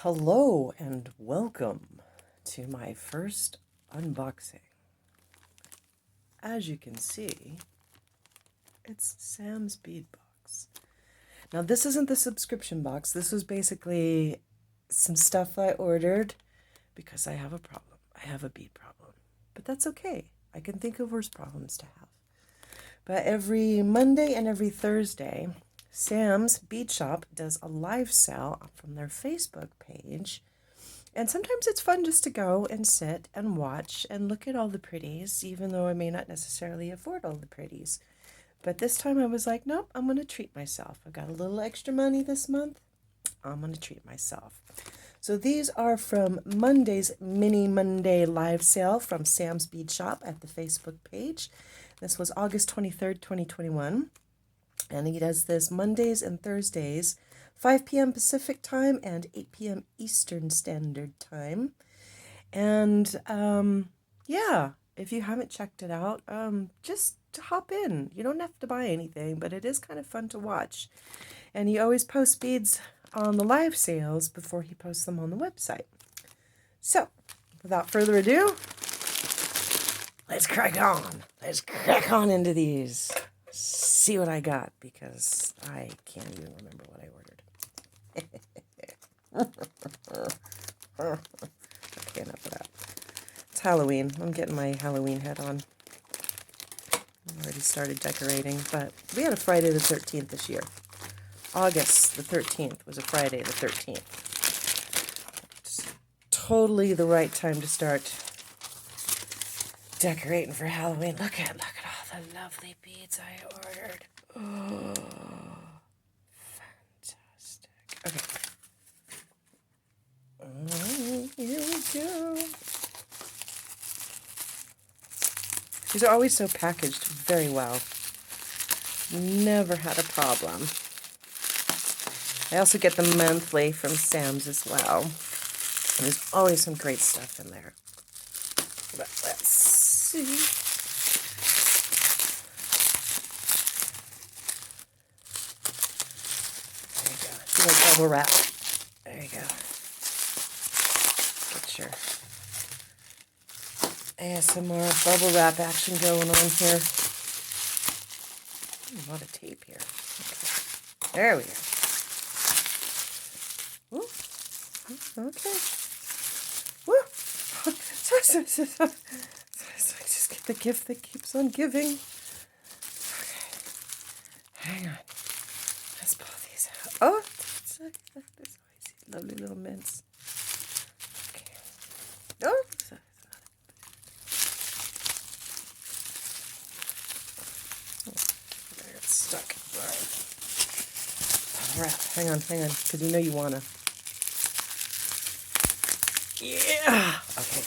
Hello and welcome to my first unboxing. As you can see, it's Sam's Bead Box. Now this isn't the subscription box. This was basically some stuff I ordered because I have a problem. I have a bead problem. But that's okay. I can think of worse problems to have. But every Monday and every Thursday, Sam's Bead Shop does a live sale from their Facebook page. And sometimes it's fun just to go and sit and watch and look at all the pretties, even though I may not necessarily afford all the pretties. But this time I was like, nope, I'm going to treat myself. I got a little extra money this month. I'm going to treat myself. So these are from Monday's Mini Monday live sale from Sam's Bead Shop at the Facebook page. This was August 23rd, 2021. And he does this Mondays and Thursdays, 5 p.m. Pacific time and 8 p.m. Eastern Standard Time. And yeah, if you haven't checked it out, just hop in. You don't have to buy anything, but it is kind of fun to watch. And he always posts beads on the live sales before he posts them on the website. So, without further ado, let's crack on. Let's crack on into these. See what I got, because I can't even remember what I ordered. Okay, enough of that. It's Halloween. I'm getting my Halloween head on. I already started decorating, but we had a Friday the 13th this year. August the 13th was a Friday the 13th. It's totally the right time to start decorating for Halloween. Look at all the lovely beads I ordered. Oh, fantastic. Okay. Oh, here we go. These are always so packaged very well. Never had a problem. I also get them monthly from Sam's as well. And there's always some great stuff in there. But let's see. There you go. Do a bubble wrap. There you go. Get your ASMR bubble wrap action going on here. A lot of tape here. Okay. There we go. Ooh. Okay. Woo! Just get the gift that keeps on giving. Okay. Hang on. Let's pull these out. Oh! There's always lovely little mints. Okay. Oh! There, it's stuck. All right. All right. Hang on, because you know you want to. Yeah! Okay.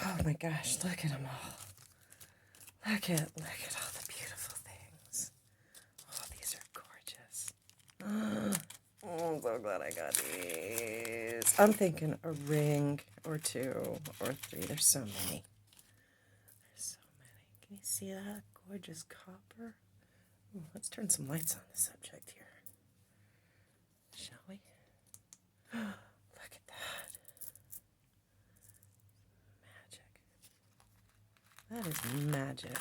Oh my gosh, look at them all. Look at all the beautiful things. Oh, these are gorgeous. Oh, I'm so glad I got these. I'm thinking a ring or two or three. There's so many. Can you see that? Gorgeous copper. Ooh, let's turn some lights on the subject here. Shall we? Look at that. Magic. That is magic.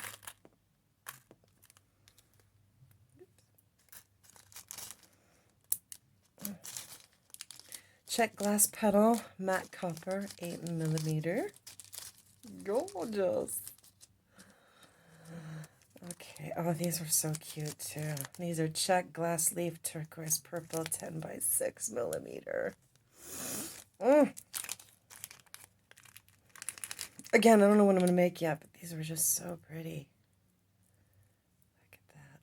Check glass petal, matte copper, 8mm. Gorgeous. Okay, oh, these are so cute too. These are check glass leaf turquoise purple 10 by 6mm. Again, I don't know what I'm going to make yet, but these were just so pretty. Look at that.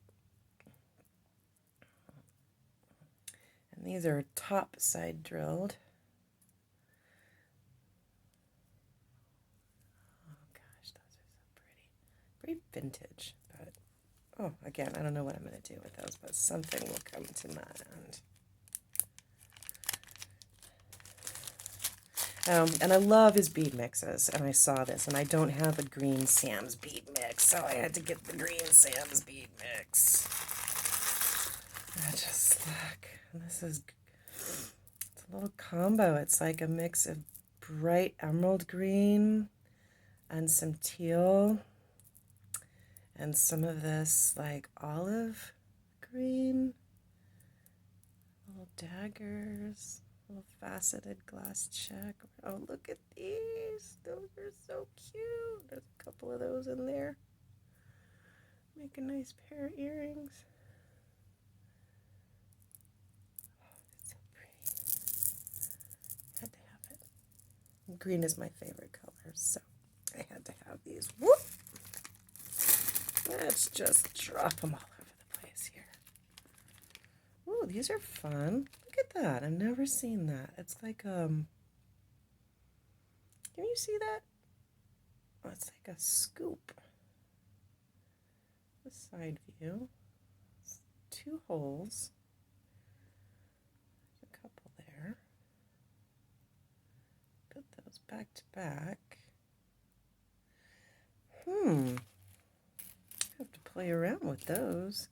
And these are top side drilled. Oh gosh, those are so pretty. Pretty vintage. Oh, again, I don't know what I'm going to do with those, but something will come to mind. And I love his bead mixes, and I saw this, and I don't have a green Sams bead mix, so I had to get the green Sams bead mix. I just look, this is, it's a little combo. It's like a mix of bright emerald green and some teal and some of this like olive green, little daggers. Little faceted glass check. Oh, look at these. Those are so cute. There's a couple of those in there. Make a nice pair of earrings. Oh, it's so pretty. Had to have it. Green is my favorite color, so I had to have these. Whoop! Let's just drop them all over the place here. Ooh, these are fun. Look at that. I've never seen that. It's like, can you see that? Oh, it's like a scoop. The side view. It's 2 holes. A couple there. Put those back to back. I have to play around with those.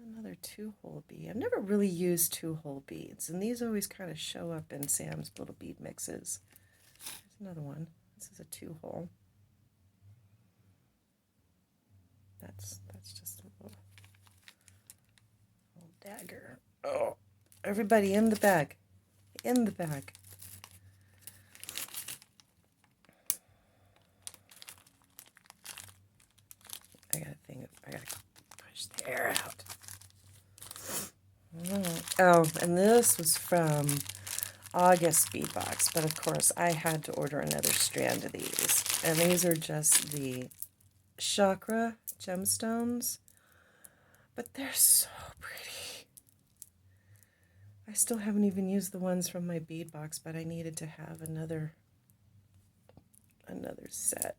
Another 2-hole bead. I've never really used 2-hole beads, and these always kind of show up in Sam's little bead mixes. There's another one. This is a 2-hole. That's just a little dagger. Oh, everybody in the bag. In the bag. I gotta push the air out. Oh, and this was from August Bead Box, but of course I had to order another strand of these. And these are just the chakra gemstones, but they're so pretty. I still haven't even used the ones from my bead box, but I needed to have another set.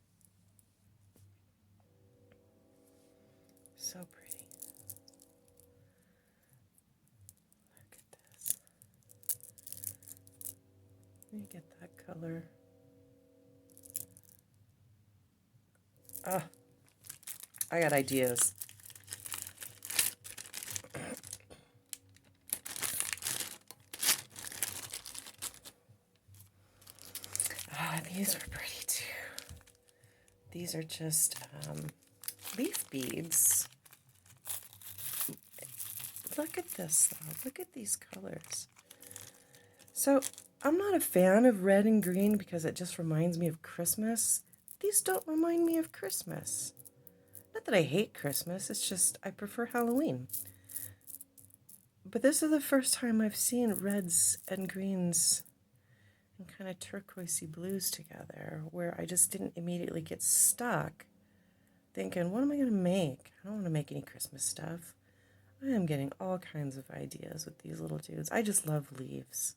So pretty. Let me get that color. Ah, I got ideas. These are pretty too. These are just leaf beads. Look at this though. Look at these colors. So I'm not a fan of red and green because it just reminds me of Christmas. These don't remind me of Christmas. Not that I hate Christmas, it's just I prefer Halloween. But this is the first time I've seen reds and greens and kind of turquoisey blues together where I just didn't immediately get stuck thinking, what am I going to make? I don't want to make any Christmas stuff. I am getting all kinds of ideas with these little dudes. I just love leaves.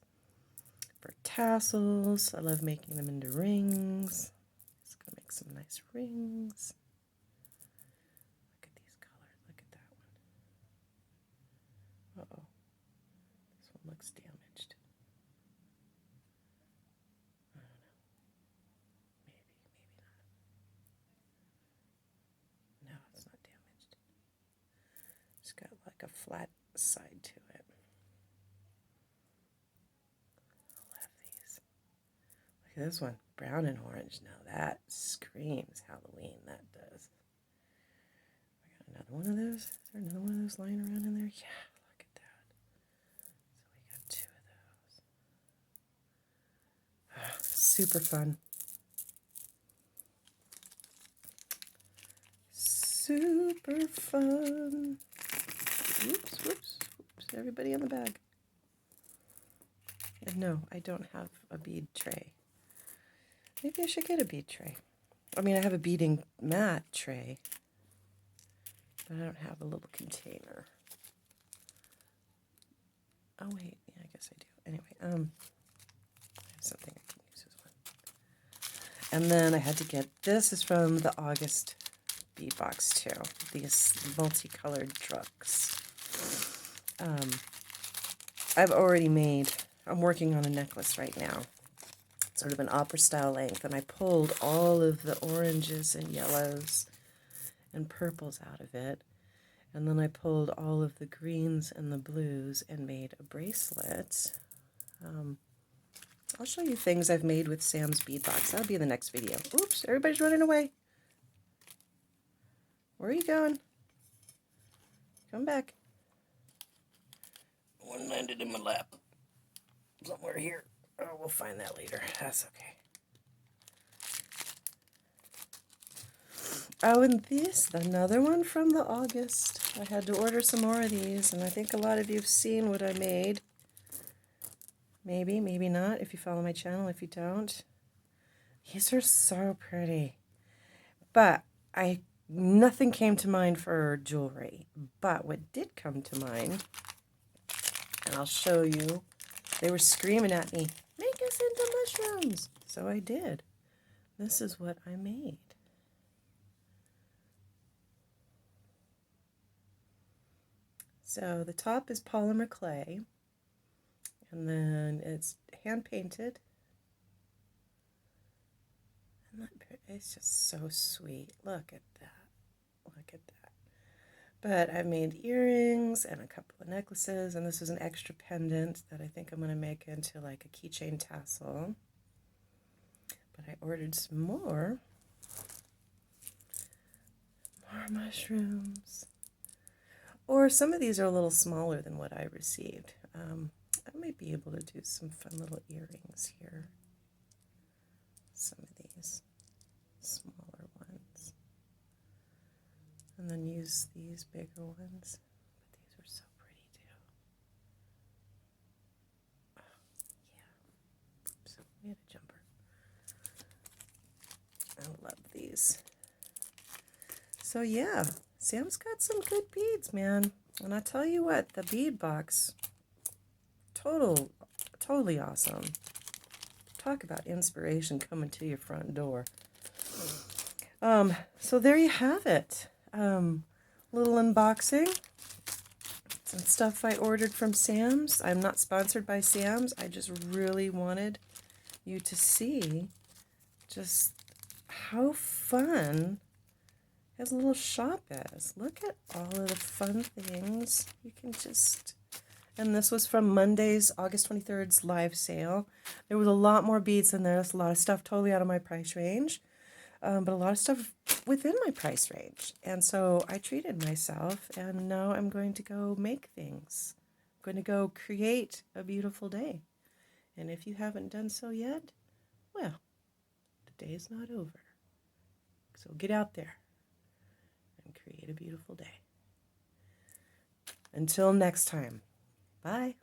For tassels, I love making them into rings. Just gonna make some nice rings. Look at these colors. Look at that one. Uh-oh. This one looks damaged. I don't know. Maybe not. No, it's not damaged. It's got like a flat side to it. Look at this one, brown and orange. Now that screams Halloween, that does. I got another one of those. Is there another one of those lying around in there? Yeah, look at that. So we got 2 of those. Oh, super fun. Super fun. Whoops. Everybody in the bag. And no, I don't have a bead tray. Maybe I should get a bead tray. I mean, I have a beading mat tray, but I don't have a little container. Oh, wait. Yeah, I guess I do. Anyway, I have something I can use as well. And then I had to get, this is from the August bead box, too. These multicolored drugs. I'm working on a necklace right now. sort of an opera style length, and I pulled all of the oranges and yellows and purples out of it, and then I pulled all of the greens and the blues and made a bracelet. I'll show you things I've made with Sam's Bead Box. That'll be in the next video. Oops, everybody's running away. Where are you going? Come back. One landed in my lap. Somewhere here. Oh, we'll find that later. That's okay. Oh, and this, another one from the August. I had to order some more of these, and I think a lot of you have seen what I made. Maybe, maybe not, if you follow my channel. If you don't, these are so pretty. But nothing came to mind for jewelry. But what did come to mind, and I'll show you, they were screaming at me, make us into mushrooms. So I did. This is what I made. So the top is polymer clay, and then it's hand painted. And it's just so sweet. Look at that. Look at that. But I made earrings and a couple of necklaces, and this is an extra pendant that I think I'm going to make into like a keychain tassel. But I ordered some more mushrooms. Or some of these are a little smaller than what I received. I might be able to do some fun little earrings here. Some of these smaller ones. And then use these bigger ones. But these are so pretty too. Oh, yeah. Oops, we had a jumper. I love these. So yeah, Sam's got some good beads, man. And I tell you what, the bead box, totally awesome. Talk about inspiration coming to your front door. So there you have it. Little unboxing. Some stuff I ordered from Sam's. I'm not sponsored by Sam's. I just really wanted you to see just how fun his little shop is. Look at all of the fun things you can just... And this was from Monday's, August 23rd's live sale. There was a lot more beads in there. There's a lot of stuff totally out of my price range. But a lot of stuff within my price range. And so I treated myself, and now I'm going to go make things. I'm going to go create a beautiful day. And if you haven't done so yet, well, the day's not over. So get out there and create a beautiful day. Until next time, bye.